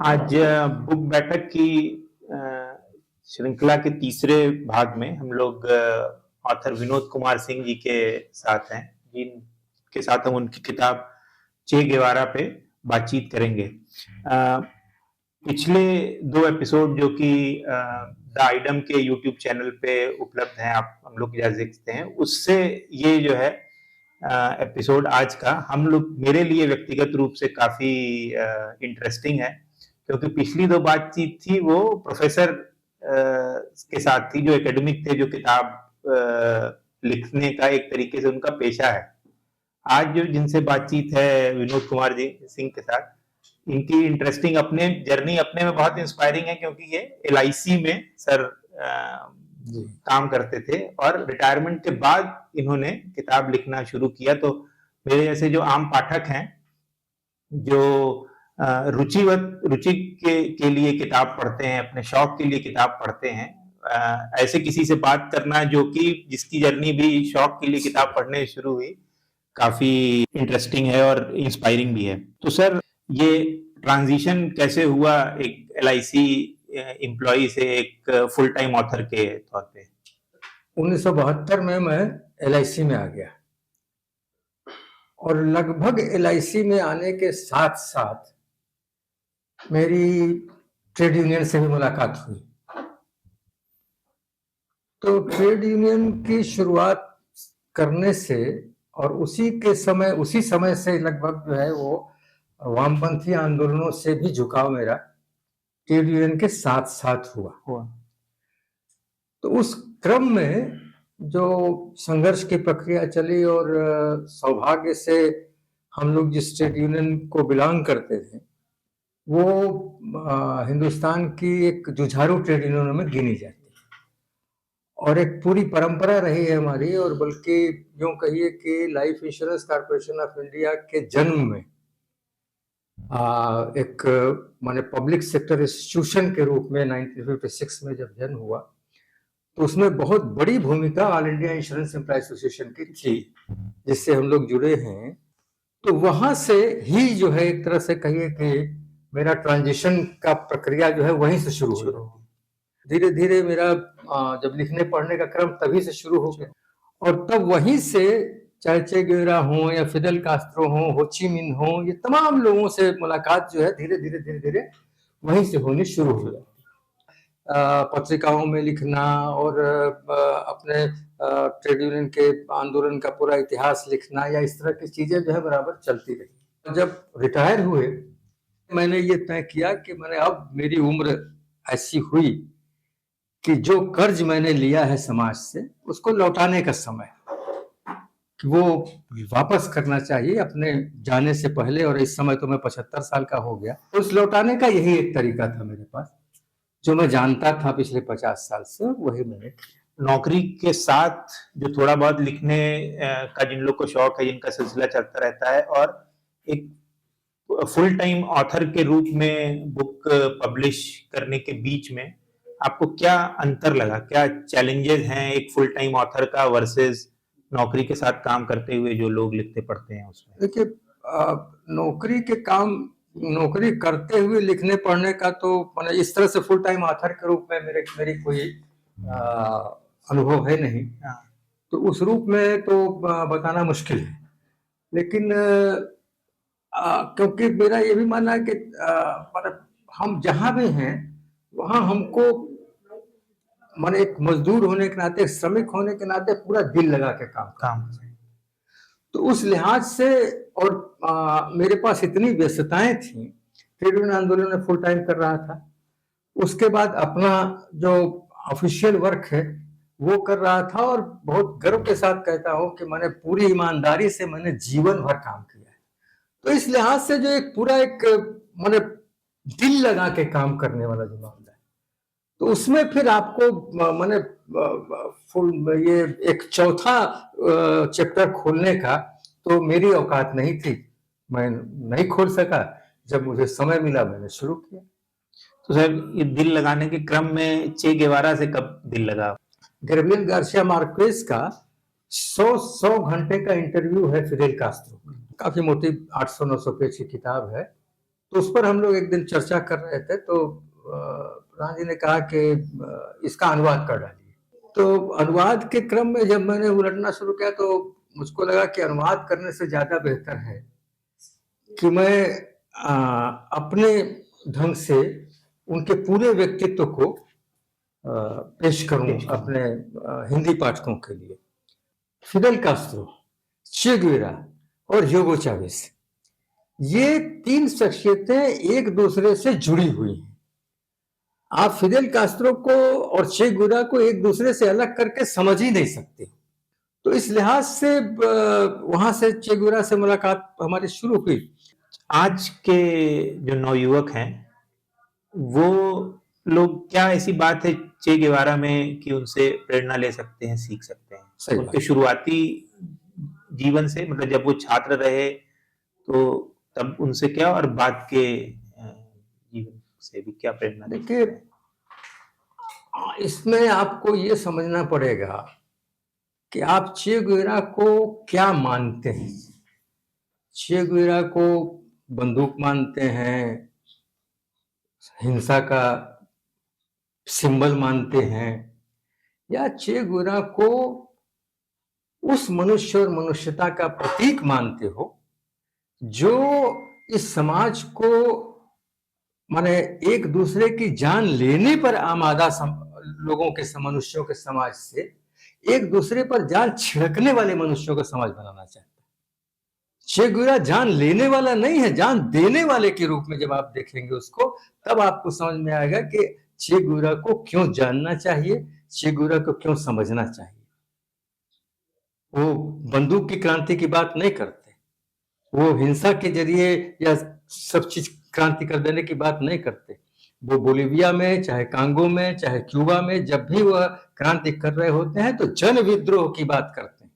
आज बुक बैठक की अ, श्रृंखला के तीसरे भाग में हम लोग ऑथर विनोद कुमार सिंह जी के साथ हैं, जिनके साथ हम उनकी किताब चे गेवारा पे बातचीत करेंगे। पिछले 2 एपिसोड जो कि द आइडम के यूट्यूब चैनल पे उपलब्ध हैं, आप हम लोग जा सकते हैं, उससे ये जो है एपिसोड आज का हम लोग मेरे लिए व्यक्तिगत रूप से काफी इंटरेस्टिंग है, क्योंकि पिछली 2 बातचीत थी वो प्रोफेसर के साथ थी जो एकेडमिक थे, जो किताब लिखने का एक तरीके से उनका पेशा है। आज जो जिनसे बातचीत है विनोद कुमार जी सिंह के साथ, इनकी इंटरेस्टिंग अपने जर्नी अपने में बहुत इंस्पायरिंग है, क्योंकि ये एलआईसी में सर काम करते थे और रिटायरमेंट के बाद इन्होंने किताब लिखना शुरू किया। तो मेरे जैसे जो आम पाठक हैं, जो रुचि के लिए किताब पढ़ते हैं, अपने शौक के लिए किताब पढ़ते हैं, ऐसे किसी से बात करना जो कि जिसकी जर्नी भी शौक के लिए किताब पढ़ने से शुरू हुई, काफी इंटरेस्टिंग है और इंस्पायरिंग भी है। तो सर, ये ट्रांजिशन कैसे हुआ एक एलआईसी एम्प्लॉय से एक फुल टाइम ऑथर के तौर पे? 1972 में मैं एलआईसी में आ गया और लगभग एलआईसी में आने के साथ साथ मेरी ट्रेड यूनियन से भी मुलाकात हुई। तो ट्रेड यूनियन की शुरुआत करने से और उसी समय से लगभग जो है वो वामपंथी आंदोलनों से भी झुकाव मेरा ट्रेड यूनियन के साथ साथ हुआ। तो उस क्रम में जो संघर्ष की प्रक्रिया चली और सौभाग्य से हम लोग जिस ट्रेड यूनियन को बिलोंग करते थे वो हिंदुस्तान की एक जुझारू ट्रेड यूनियनों में गिनी जाती और एक पूरी परंपरा रही है हमारी। और बल्कि यूं कहिए कि life insurance corporation of India के जन्म में एक माने पब्लिक सेक्टर इंस्टीट्यूशन के रूप में 1956 में जब जन्म हुआ तो उसमें बहुत बड़ी भूमिका all India insurance employ association की थी, जिससे हम लोग जुड़े हैं। तो वहां से ही जो है एक तरह से कहिए कि मेरा ट्रांजिशन का प्रक्रिया जो है वहीं से शुरू हुआ। धीरे धीरे मेरा जब लिखने पढ़ने का क्रम तभी से शुरू हो गया और तब वहीं से चाहे चे गेवेरा हो या फिडेल कास्ट्रो हो, हो ची मिन हो, ये तमाम लोगों से मुलाकात जो है धीरे धीरे वहीं से होनी शुरू हो गई। पत्रिकाओं में लिखना और अपने ट्रेड यूनियन के आंदोलन का पूरा इतिहास लिखना या इस तरह की चीजें जो है बराबर चलती रही। जब रिटायर हुए मैंने ये तय किया कि मैंने अब मेरी उम्र ऐसी हुई कि जो कर्ज मैंने लिया है समाज से उसको लौटाने का समय कि वो वापस करना चाहिए अपने जाने से पहले। और इस समय तो मैं 75 साल का हो गया, तो उस लौटाने का यही एक तरीका था मेरे पास, जो मैं जानता था पिछले 50 साल से, वही मैंने किया। नौकरी के साथ जो थोड़ा बहुत लिखने का जिन लोग को शौक है, जिनका सिलसिला चलता रहता है, और एक फुल टाइम ऑथर के रूप में बुक पब्लिश करने के बीच में आपको क्या अंतर लगा? क्या चैलेंजेस हैं एक फुल टाइम ऑथर का वर्सेस नौकरी के साथ काम करते हुए जो लोग लिखते पढ़ते हैं उसमें? देखिए, नौकरी करते हुए लिखने पढ़ने का तो मैंने इस तरह से फुल टाइम ऑथर के रूप में मेरी कोई अनुभव है नहीं। तो उस रूप में तो बताना मुश्किल है। लेकिन क्योंकि मेरा ये भी मानना है कि मतलब हम जहां भी हैं वहां हमको माने एक मजदूर होने के नाते, श्रमिक होने के नाते पूरा दिल लगा के काम। तो उस लिहाज से और मेरे पास इतनी व्यस्तताएं थी, ट्रेड यूनियन आंदोलन में फुल टाइम कर रहा था, उसके बाद अपना जो ऑफिशियल वर्क है वो कर रहा था और बहुत गर्व के साथ कहता हूं कि मैंने पूरी ईमानदारी से मैंने जीवन भर काम किया है। तो इस लिहाज से जो एक पूरा एक मैंने दिल लगा के काम करने वाला जो मामला है, तो उसमें फिर आपको मैंने फुल ये एक चौथा चैप्टर खोलने का तो मेरी औकात नहीं थी, मैं नहीं खोल सका। जब मुझे समय मिला मैंने शुरू किया। तो सर, ये दिल लगाने के क्रम में चे गेवारा से कब दिल लगा? गैब्रियल गार्सिया मार्क्वेज का 100 घंटे का इंटरव्यू है फिडेल कास्ट्रो, काफी मोटी 800-900 पेज की किताब है। तो उस पर हम लोग एक दिन चर्चा कर रहे थे, तो प्रधान जी ने कहा कि इसका अनुवाद कर डालिए। तो अनुवाद के क्रम में जब मैंने उलटना शुरू किया तो मुझको लगा कि अनुवाद करने से ज्यादा बेहतर है कि मैं अपने ढंग से उनके पूरे व्यक्तित्व को पेश करूं अपने हिंदी पाठकों के लिए। फिडेल कास्ट्रो, चे गुवेरा और ह्यूगो चावेस, ये तीन शख्सियतें एक दूसरे से जुड़ी हुई हैं। आप फिडेल कास्ट्रो को और चे गुवेरा को एक दूसरे से अलग करके समझ ही नहीं सकते। तो इस लिहाज से वहां से चे गुवेरा से मुलाकात हमारी शुरू हुई। आज के जो नवयुवक हैं वो लोग, क्या ऐसी बात है चे गेवारा में कि उनसे प्रेरणा ले सकते हैं, सीख सकते हैं? उनके शुरुआती जीवन से, मतलब जब वो छात्र रहे तो तब उनसे क्या, और बाद के जीवन से भी क्या प्रेरणा? देखिए, इसमें आपको ये समझना पड़ेगा कि आप चे गुवेरा को क्या मानते हैं। चे गुवेरा को बंदूक मानते हैं, हिंसा का सिंबल मानते हैं, या चे गुवेरा को उस मनुष्य और मनुष्यता का प्रतीक मानते हो जो इस समाज को, माने एक दूसरे की जान लेने पर आमादा लोगों के, मनुष्यों के समाज से एक दूसरे पर जान छिड़कने वाले मनुष्यों का समाज बनाना चाहता है। चे गुवेरा जान लेने वाला नहीं है, जान देने वाले के रूप में जब आप देखेंगे उसको, तब आपको समझ में आएगा कि चे गुवेरा को क्यों जानना चाहिए, चे गुवेरा को क्यों समझना चाहिए। वो बंदूक की क्रांति की बात नहीं करते, वो हिंसा के जरिए या सब चीज क्रांति कर देने की बात नहीं करते। वो बोलीविया में, चाहे कांगो में, चाहे क्यूबा में, जब भी वह क्रांति कर रहे होते हैं तो जन विद्रोह की बात करते हैं।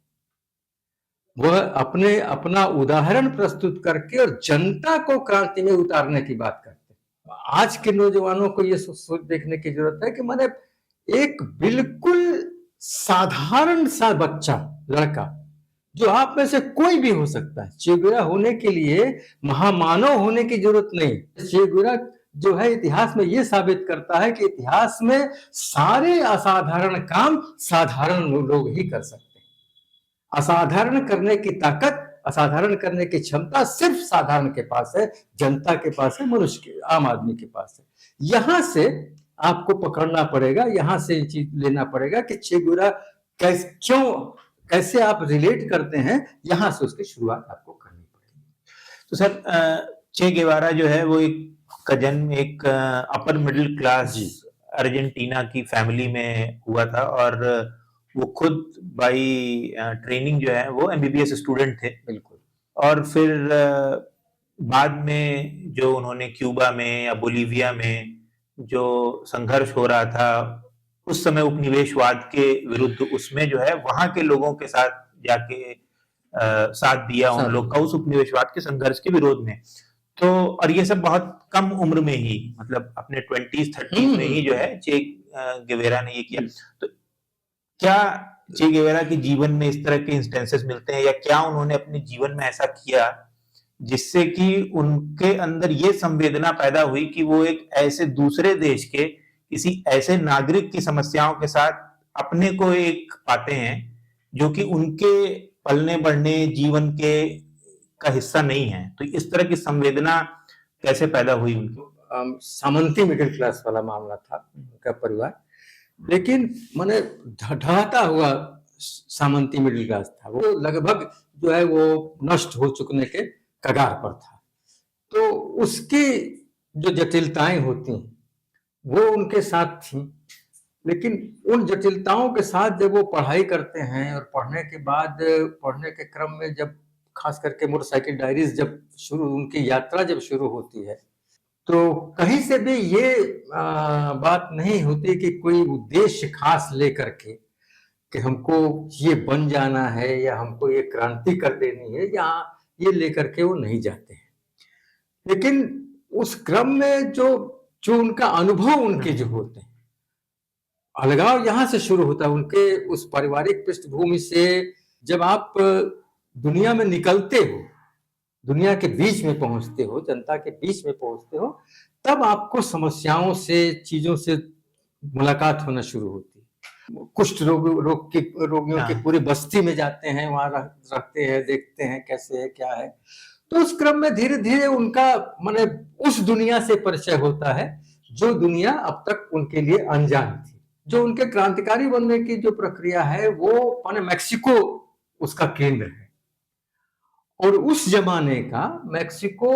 वह अपना उदाहरण प्रस्तुत करके और जनता को क्रांति में उतारने की बात करते हैं। आज के नौजवानों को यह सोच देखने की जरूरत है कि मैंने एक बिल्कुल साधारण सा बच्चा, लड़का, जो आप में से कोई भी हो सकता है, चे गुवेरा होने के लिए महामानव होने की जरूरत नहीं। चे गुवेरा जो है इतिहास में यह साबित करता है कि इतिहास में सारे असाधारण काम साधारण लोग ही कर सकते हैं। असाधारण करने की ताकत, असाधारण करने की क्षमता सिर्फ साधारण के पास है, जनता के पास है, मनुष्य के, आम आदमी के पास है। यहां से आपको पकड़ना पड़ेगा, यहां से चीज लेना पड़ेगा कि चे गुवेरा कैसे आप रिलेट करते हैं, यहां से उसकी शुरुआत आपको करनी पड़ेगी। तो सर, चे गेवारा जो है वो का जन्म एक अपर मिडिल क्लास अर्जेंटीना की फैमिली में हुआ था, और वो खुद बाई ट्रेनिंग जो है वो एमबीबीएस स्टूडेंट थे। बिल्कुल। और फिर बाद में जो उन्होंने क्यूबा में या बोलीविया में जो संघर्ष हो रहा था उस समय उपनिवेशवाद के विरुद्ध, उसमें जो है वहां के लोगों के साथ जाके साथ दिया उन लोग का उस उपनिवेशवाद के संघर्ष के विरोध में। तो और ये सब बहुत कम उम्र में ही, मतलब अपने 20s 30s में ही जो है चे गेवेरा ने ये किया। तो क्या चे गेवेरा के जीवन में इस तरह के इंस्टेंसेस मिलते हैं, या क्या उन्होंने अपने जीवन में ऐसा किया जिससे कि उनके अंदर ये संवेदना पैदा हुई कि वो एक ऐसे दूसरे देश के किसी ऐसे नागरिक की समस्याओं के साथ अपने को एक पाते हैं जो कि उनके पलने बढ़ने जीवन के का हिस्सा नहीं है? तो इस तरह की संवेदना कैसे पैदा हुई उनको? सामंती मिडिल क्लास वाला मामला था उनका परिवार, लेकिन मैंने ढहता हुआ सामंती मिडिल क्लास था। वो लगभग जो है वो नष्ट हो चुकने के कगार पर था। तो उसकी जो जटिलताएं होती हैं वो उनके साथ थी, लेकिन उन जटिलताओं के साथ जब वो पढ़ाई करते हैं और पढ़ने के बाद, पढ़ने के क्रम में जब खास करके मोटरसाइकिल डायरीज जब शुरू, उनकी यात्रा जब शुरू होती है, तो कहीं से भी ये बात नहीं होती कि कोई उद्देश्य खास लेकर के कि हमको ये बन जाना है या हमको ये क्रांति कर देनी है, या ये लेकर के वो नहीं जाते हैं। लेकिन उस क्रम में जो उनका अनुभव उनके जो होते हैं, अलगाव यहां से शुरू होता है उनके उस पारिवारिक पृष्ठभूमि से। जब आप दुनिया में निकलते हो दुनिया के बीच में पहुंचते हो, जनता के बीच में पहुंचते हो, तब आपको समस्याओं से, चीजों से मुलाकात होना शुरू होती है। कुष्ठ रोगियों की हाँ। पूरी बस्ती में जाते हैं, वहां रहते हैं, देखते हैं कैसे है क्या है। तो उस क्रम में धीरे धीरे उनका माने उस दुनिया से परिचय होता है जो दुनिया अब तक उनके लिए अनजान थी। जो उनके क्रांतिकारी बनने की जो प्रक्रिया है वो माने मैक्सिको उसका केंद्र है, और उस जमाने का मैक्सिको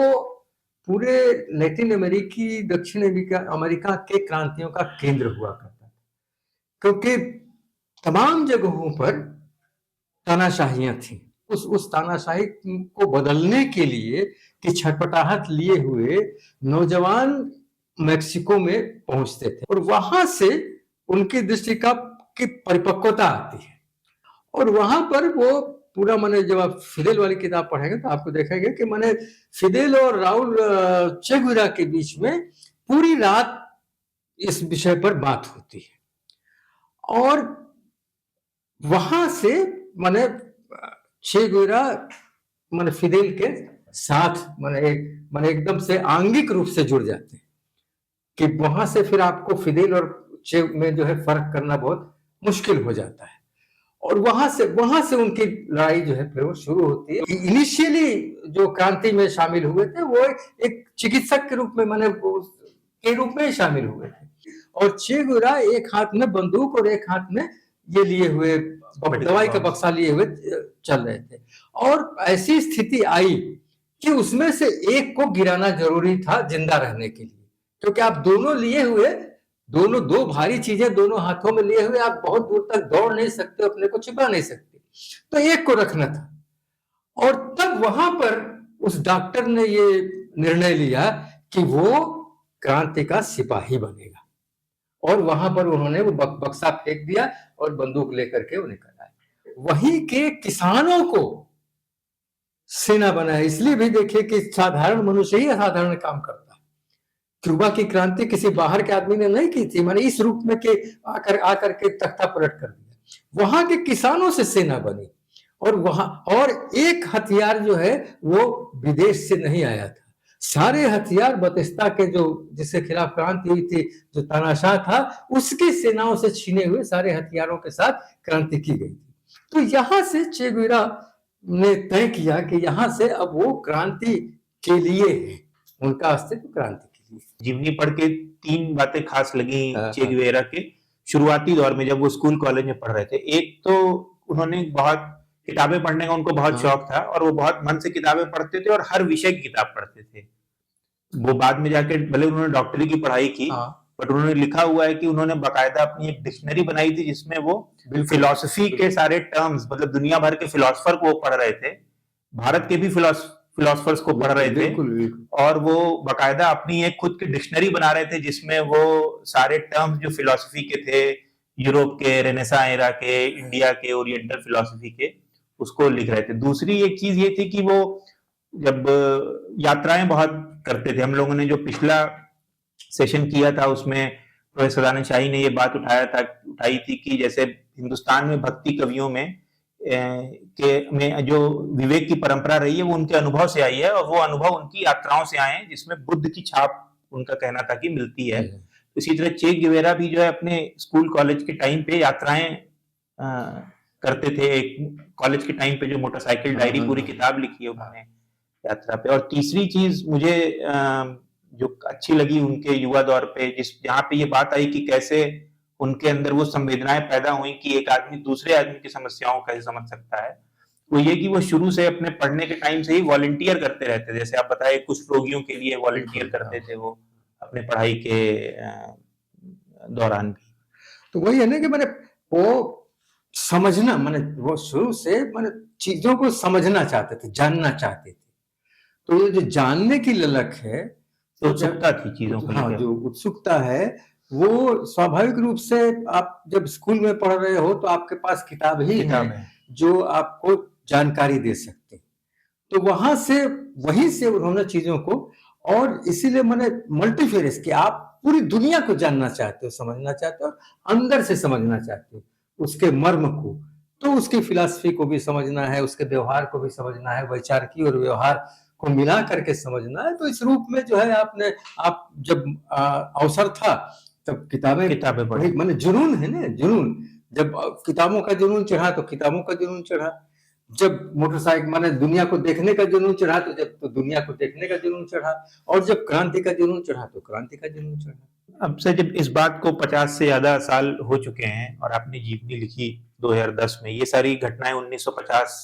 पूरे लैटिन अमेरिकी, दक्षिण अमेरिका के क्रांतियों का केंद्र हुआ करता था, क्योंकि तमाम जगहों पर तानाशाहियां थी। उस तानाशाही को बदलने के लिए कि छटपटाहट लिए हुए नौजवान मैक्सिको में पहुंचते थे, और वहां से उनकी दृष्टि की परिपक्वता आती है। और वहां पर वो पूरा, मैंने जब आप फिदेल वाली किताब पढ़ेंगे तो आपको देखेंगे कि मैंने फिदेल और राउल चे गुवेरा के बीच में पूरी रात इस विषय पर बात होती है। और वहां से मैंने चे गुवेरा मैंने फिदेल के साथ मैंने एकदम से आंगिक रूप से जुड़ जाते हैं, कि वहां से फिर आपको फिदेल और चे में जो है फर्क करना बहुत मुश्किल हो जाता है। और वहां से उनकी लड़ाई जो है फिर वो शुरू होती है। इनिशियली जो क्रांति में शामिल हुए थे वो एक चिकित्सक के रूप में ही शामिल हुए थे, और चे गुवेरा एक हाथ में बंदूक और एक हाथ में ये लिए हुए दवाई का बक्सा लिए हुए चल रहे थे। और ऐसी स्थिति आई कि उसमें से एक को गिराना जरूरी था जिंदा रहने के लिए, क्योंकि आप दोनों लिए हुए, दो भारी चीजें दोनों हाथों में लिए हुए आप बहुत दूर तक दौड़ नहीं सकते, अपने को छिपा नहीं सकते, तो एक को रखना था। और तब वहां पर उस डॉक्टर ने ये निर्णय लिया कि वो क्रांति का सिपाही बनेगा, और वहां पर उन्होंने वो बक्सा फेंक दिया और बंदूक लेकर के वो निकल आए। वहीं के किसानों को सेना बनाया। इसलिए भी देखिए कि साधारण मनुष्य ही असाधारण काम करता है। क्यूबा की क्रांति किसी बाहर के आदमी ने नहीं की थी, माने इस रूप में के आकर के तख्ता पलट कर दिया। वहां के किसानों से सेना बनी, और एक हथियार जो है वो विदेश से नहीं आया था। सारे हथियार बतिस्ता के जो जिसके खिलाफ क्रांति हुई थी, जो तानाशाह था, उसकी सेनाओं से छीने हुए सारे हथियारों के साथ क्रांति की गई थी। तो यहां से चे गुवेरा ने तय किया कि यहां से अब वो क्रांति के लिए है, उनका अस्तित्व क्रांति के लिए। जीवनी पढ़ के 3 बातें खास लगी चे गुवेरा के शुरुआती दौर में जब वो स्कूल कॉलेज में पढ़ रहे थे। एक तो उन्होंने बहुत किताबें पढ़ने का उनको बहुत शौक था, और वो बहुत मन से किताबें पढ़ते थे और हर विषय की किताब पढ़ते थे। वो बाद में जाके भले उन्होंने डॉक्टरी की पढ़ाई की, बट उन्होंने लिखा हुआ है कि उन्होंने बाकायदा अपनी एक डिक्शनरी बनाई थी जिसमें वो फिलॉसफी के सारे टर्म्स, मतलब दुनिया भर के फिलोसफर को वो पढ़ रहे थे, भारत के भी फिलोसफर्स को पढ़ रहे थे, और वो बाकायदा अपनी एक खुद की डिक्शनरी बना रहे थे जिसमें वो सारे टर्म्स जो फिलोसफी के थे, यूरोप के, रेनेसां एरा के, इंडिया के, ओरिएंटल फिलोसफी के, उसको लिख रहे थे। दूसरी एक चीज ये थी कि वो जब यात्राएं बहुत करते थे, हम लोगों ने जो पिछला सेशन किया था उसमें प्रोफेसर सदानंद शाही ने ये बात उठाई थी कि जैसे हिंदुस्तान में भक्ति कवियों में जो विवेक की परंपरा रही है वो उनके अनुभव से आई है, और वो अनुभव उनकी यात्राओं से आए हैं जिसमें बुद्ध की छाप उनका कहना था कि मिलती है। इसी तरह चे गुवेरा भी जो है अपने स्कूल कॉलेज के टाइम पे यात्राएं करते थे। कॉलेज के टाइम पे जो मोटरसाइकिल डायरी पूरी किताब लिखी है उन्होंने यात्रा पे। और तीसरी चीज मुझे जो अच्छी लगी उनके युवा दौर पे, जहाँ पे ये बात आई कि कैसे उनके अंदर वो संवेदनाएं पैदा हुई कि एक आदमी दूसरे आदमी की समस्याओं को कैसे समझ सकता है, वो ये कि वो शुरू से अपने पढ़ने के टाइम से ही वॉलंटियर करते रहते थे। जैसे आप बताए कुछ रोगियों के लिए वॉलंटियर करते थे वो अपने पढ़ाई के दौरान भी। तो वही है ना कि मैंने वो समझना, मैंने वो शुरू से मैंने चीजों को समझना चाहते थे, जानना चाहते थे। तो ये जो जानने की ललक है, तो उत्सुकता थी चीजों को, हाँ, जो उत्सुकता है वो स्वाभाविक रूप से आप जब स्कूल में पढ़ रहे हो तो आपके पास किताब है जो आपको जानकारी दे सकते। तो वहीं से उन्होंने चीजों को, और इसीलिए मैंने मल्टीफेरेस कि आप पूरी दुनिया को जानना चाहते हो, समझना चाहते हो, अंदर से समझना चाहते हो उसके मर्म को, तो उसकी फिलॉसफी को भी समझना है, उसके व्यवहार को भी समझना है, वैचारिकी और व्यवहार को मिला करके समझना है, तो इस रूप में जो है आपने आप जब अवसर था तब किताबें पढ़ी। माने जुनून है ना, जुनून। जब किताबों का जुनून चढ़ा तो किताबों का जुनून चढ़ा, जब मोटरसाइकिल माने दुनिया को देखने का जुनून चढ़ा तो दुनिया को देखने का जुनून चढ़ा, और जब क्रांति का जुनून चढ़ा तो क्रांति का जुनून चढ़ा। अब से जब इस बात को 50 से ज्यादा साल हो चुके हैं और आपने जीवनी लिखी 2010 में, ये सारी घटनाएं 1950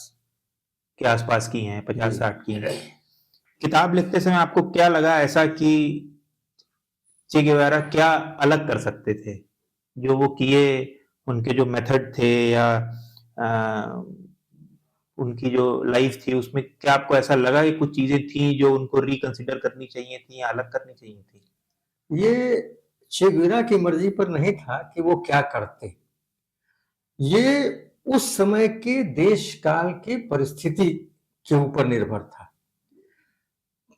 के आसपास की हैं, 50-60 की हैं। किताब लिखते समय आपको क्या लगा ऐसा कि चे गेवारा क्या अलग कर सकते थे, जो वो किए, उनके जो मेथड थे या आ, उनकी जो लाइफ थी उसमें क्या आपको ऐसा लगा कि कुछ चीजें थी जो उनको रिकंसिडर करनी चाहिए थी या अलग करनी चाहिए थी? ये चे गुवेरा की मर्जी पर नहीं था कि वो क्या करते, ये उस समय के देश काल की परिस्थिति के ऊपर निर्भर था।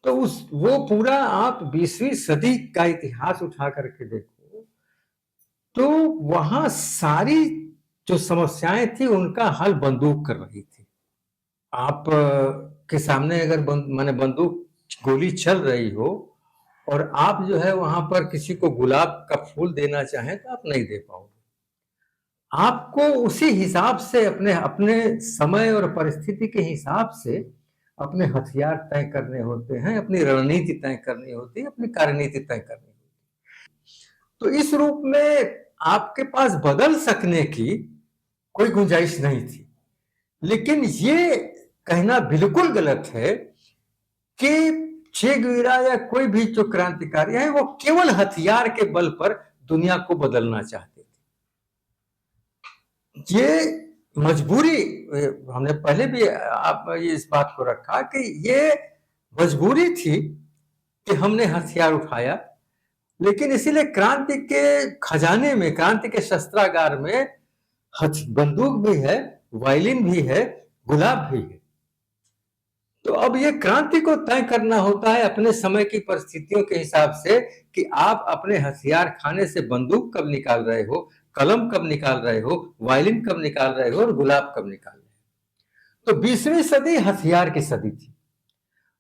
तो वो पूरा आप 20वीं सदी का इतिहास उठा करके देखो तो वहां सारी जो समस्याएं थी उनका हल बंदूक कर रही थी। आप के सामने अगर माने बंदूक गोली चल रही हो और आप जो है वहां पर किसी को गुलाब का फूल देना चाहें तो आप नहीं दे पाओगे। आपको उसी हिसाब से अपने अपने समय और परिस्थिति के हिसाब से अपने हथियार तय करने होते हैं, अपनी रणनीति तय करनी होती है, अपनी कार्यनीति तय करनी होती है। तो इस रूप में आपके पास बदल सकने की कोई गुंजाइश नहीं थी। लेकिन ये कहना बिल्कुल गलत है कि चे गुवेरा या कोई भी जो क्रांतिकारी है वो केवल हथियार के बल पर दुनिया को बदलना चाहते थे। ये मजबूरी, हमने पहले भी आप ये इस बात को रखा कि ये मजबूरी थी कि हमने हथियार उठाया, लेकिन इसीलिए क्रांति के खजाने में, क्रांति के शस्त्रागार में बंदूक भी है, वायलिन भी है, गुलाब भी है। तो अब ये क्रांति को तय करना होता है अपने समय की परिस्थितियों के हिसाब से कि आप अपने हथियार खाने से बंदूक कब निकाल रहे हो, कलम कब निकाल रहे हो, वायलिन कब निकाल रहे हो और गुलाब कब निकाल रहे हो। तो 20वीं सदी हथियार की सदी थी,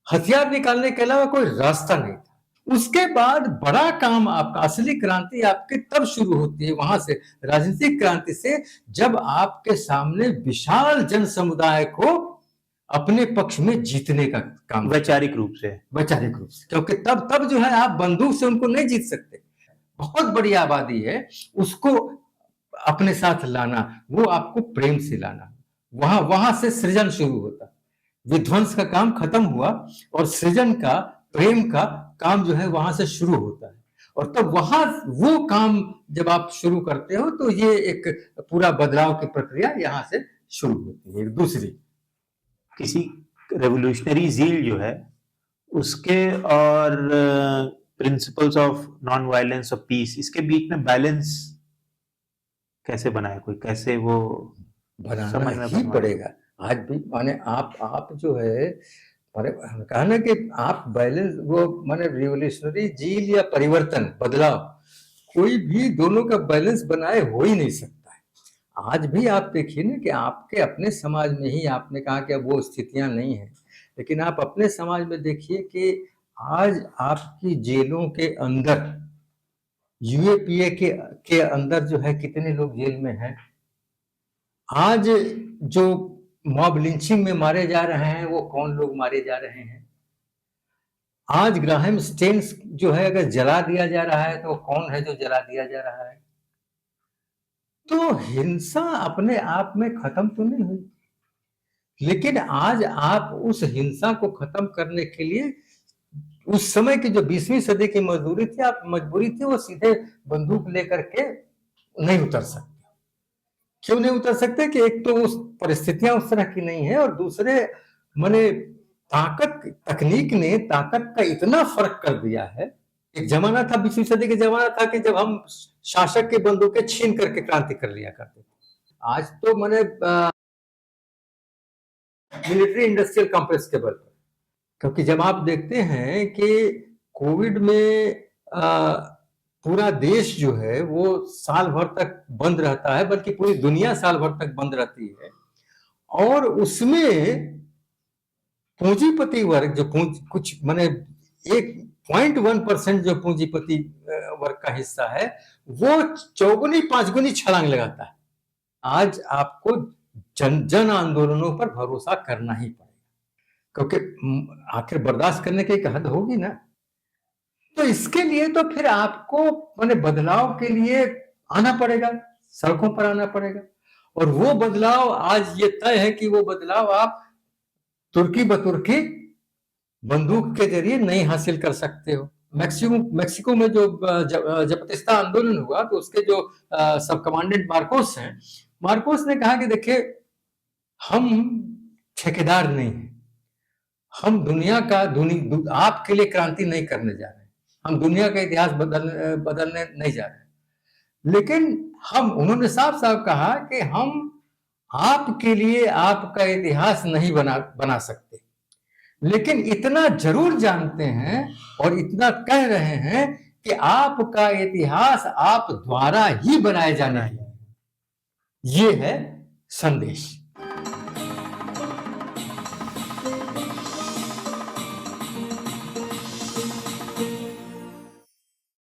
हथियार निकालने के अलावा कोई रास्ता नहीं था। उसके बाद बड़ा काम आपका, असली क्रांति आपकी तब शुरू होती है वहां से, राजनीतिक क्रांति से, जब आपके सामने विशाल जन समुदाय को अपने पक्ष में जीतने का काम, वैचारिक रूप से, क्योंकि तब जो है आप बंदूक से उनको नहीं जीत सकते। बहुत बड़ी आबादी है, उसको अपने साथ लाना, वो आपको प्रेम से लाना, वहां से सृजन शुरू होता। विध्वंस का काम खत्म हुआ और सृजन का, प्रेम का काम जो है वहां से शुरू होता है। और तब वहां वो काम जब आप शुरू करते हो तो ये एक पूरा बदलाव की प्रक्रिया यहां से शुरू होती है। एक दूसरी किसी रेवोल्यूशनरी जील जो है उसके और principles of non violence of peace, इसके बीच में बैलेंस कैसे बनाए, कोई कैसे वो बनाना ही पड़ेगा। आज भी माने आप जो है, माने कहा ना कि आप बैलेंस, वो माने रिवोल्यूशनरी जील या परिवर्तन, बदलाव, कोई भी दोनों का बैलेंस बनाए हो ही नहीं सकता है। आज भी आप देखिए ना कि आपके अपने समाज में ही, आपने कहा कि अब वो स्थितियां नहीं है, लेकिन आप अपने समाज में देखिए कि आज आपकी जेलों के अंदर, यूएपीए के अंदर जो है कितने लोग जेल में हैं। आज जो मॉब लिंचिंग में मारे जा रहे हैं वो कौन लोग मारे जा रहे हैं। आज ग्राहम स्टेन्स जो है अगर जला दिया जा रहा है तो कौन है जो जला दिया जा रहा है। तो हिंसा अपने आप में खत्म तो नहीं हुई, लेकिन आज आप उस हिंसा को खत्म करने के लिए उस समय की जो 20वीं सदी की मजबूरी थी, वो सीधे बंदूक लेकर के नहीं उतर सकते। क्यों नहीं उतर सकते कि एक तो उस परिस्थितियां उस तरह की नहीं है, और दूसरे माने तकनीक ने ताकत का इतना फर्क कर दिया है। एक जमाना था, 20वीं सदी के जमाना था कि जब हम शासक के बंदूकें छीन करके क्रांति कर लिया करते थे। आज तो माने मिलिट्री इंडस्ट्रियल कॉम्प्लेक्स के बल पर, क्योंकि जब आप देखते हैं कि कोविड में पूरा देश जो है वो साल भर तक बंद रहता है, बल्कि पूरी दुनिया साल भर तक बंद रहती है, और उसमें पूंजीपति वर्ग जो कुछ माने 1.1% जो पूंजीपति वर्ग का हिस्सा है वो चौगुनी पांचगुनी छलांग लगाता है। आज आपको जन आंदोलनों पर भरोसा करना ही पड़ेगा, क्योंकि आखिर बर्दाश्त करने की एक हद होगी ना। तो इसके लिए तो फिर आपको माने बदलाव के लिए आना पड़ेगा, सड़कों पर आना पड़ेगा। और वो बदलाव आज ये तय है कि वो बदलाव आप तुर्की बतुर्की बंदूक के जरिए नहीं हासिल कर सकते हो। मैक्सिको में जो जपतिस्ता आंदोलन हुआ तो उसके जो सब कमांडेंट मार्कोस हैं, मार्कोस ने कहा कि देखिए हम ठेकेदार नहीं हैं, हम दुनिया का आपके लिए क्रांति नहीं करने जा रहे, हम दुनिया का इतिहास बदलने नहीं जा रहे, लेकिन उन्होंने साफ साफ कहा कि हम आपके लिए आपका इतिहास नहीं बना सकते, लेकिन इतना जरूर जानते हैं और इतना कह रहे हैं कि आपका इतिहास आप द्वारा ही बनाए जाना है। ये है संदेश।